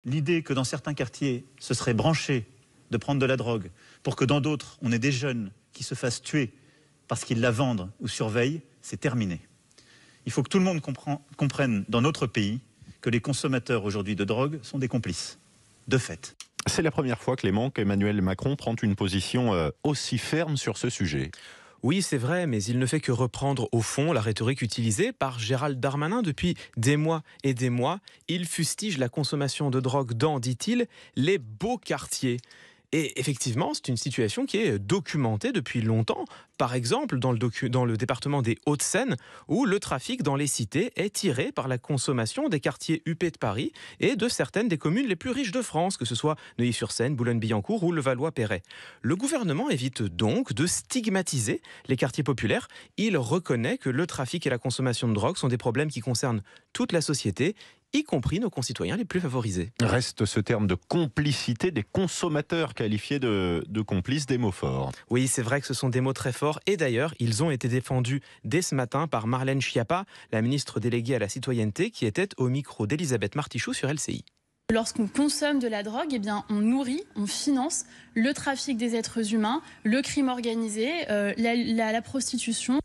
L'idée que dans certains quartiers, ce serait branché de prendre de la drogue pour que dans d'autres, on ait des jeunes qui se fassent tuer parce qu'ils la vendent ou surveillent, c'est terminé. Il faut que tout le monde comprenne dans notre pays que les consommateurs aujourd'hui de drogue sont des complices, de fait. C'est la première fois, Clément, qu'Emmanuel Macron prend une position aussi ferme sur ce sujet. Oui, c'est vrai, mais il ne fait que reprendre au fond la rhétorique utilisée par Gérald Darmanin depuis des mois et des mois. Il fustige la consommation de drogue dans, dit-il, les beaux quartiers. Et effectivement, c'est une situation qui est documentée depuis longtemps. Par exemple, dans le département des Hauts-de-Seine, où le trafic dans les cités est tiré par la consommation des quartiers huppés de Paris et de certaines des communes les plus riches de France, que ce soit Neuilly-sur-Seine, Boulogne-Billancourt ou Levallois-Perret. Le gouvernement évite donc de stigmatiser les quartiers populaires. Il reconnaît que le trafic et la consommation de drogue sont des problèmes qui concernent toute la société, y compris nos concitoyens les plus favorisés. Reste ce terme de complicité des consommateurs, qualifiés de complices, des mots forts. Oui, c'est vrai que ce sont des mots très forts, et d'ailleurs, ils ont été défendus dès ce matin par Marlène Schiappa, la ministre déléguée à la citoyenneté, qui était au micro d'Elisabeth Martichoux sur LCI. Lorsqu'on consomme de la drogue, eh bien, on nourrit, on finance le trafic des êtres humains, le crime organisé, la prostitution.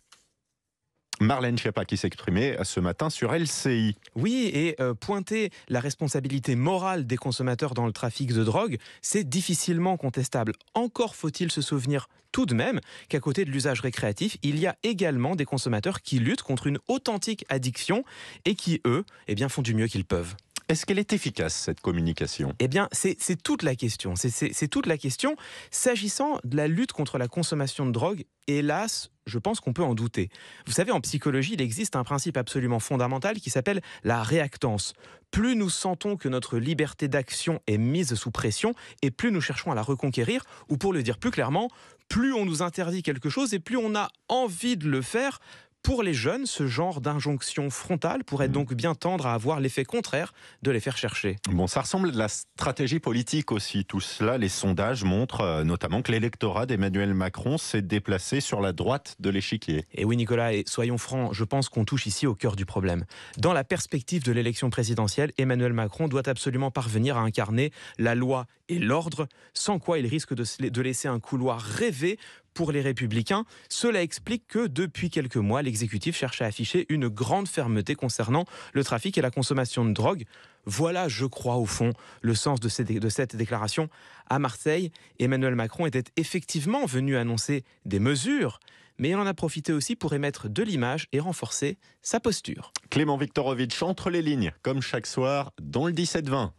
Marlène Schiappa qui s'exprimait ce matin sur LCI. Oui, et pointer la responsabilité morale des consommateurs dans le trafic de drogue, c'est difficilement contestable. Encore faut-il se souvenir tout de même qu'à côté de l'usage récréatif, il y a également des consommateurs qui luttent contre une authentique addiction et qui, eux, font du mieux qu'ils peuvent. Est-ce qu'elle est efficace, cette communication ? Eh bien, c'est toute la question. C'est toute la question. S'agissant de la lutte contre la consommation de drogue, hélas, je pense qu'on peut en douter. Vous savez, en psychologie, il existe un principe absolument fondamental qui s'appelle la réactance. Plus nous sentons que notre liberté d'action est mise sous pression, et plus nous cherchons à la reconquérir, ou pour le dire plus clairement, plus on nous interdit quelque chose et plus on a envie de le faire. Pour les jeunes, ce genre d'injonction frontale pourrait donc bien tendre à avoir l'effet contraire de les faire chercher. Bon, ça ressemble à de la stratégie politique aussi, tout cela. Les sondages montrent notamment que l'électorat d'Emmanuel Macron s'est déplacé sur la droite de l'échiquier. Et oui, Nicolas, et soyons francs, je pense qu'on touche ici au cœur du problème. Dans la perspective de l'élection présidentielle, Emmanuel Macron doit absolument parvenir à incarner la loi et l'ordre, sans quoi il risque de laisser un couloir rêvé pour les Républicains. Cela explique que depuis quelques mois, l'exécutif cherche à afficher une grande fermeté concernant le trafic et la consommation de drogue. Voilà, je crois, au fond, le sens de cette déclaration. À Marseille, Emmanuel Macron était effectivement venu annoncer des mesures, mais il en a profité aussi pour émettre de l'image et renforcer sa posture. Clément Viktorovitch entre les lignes, comme chaque soir, dans le 17-20.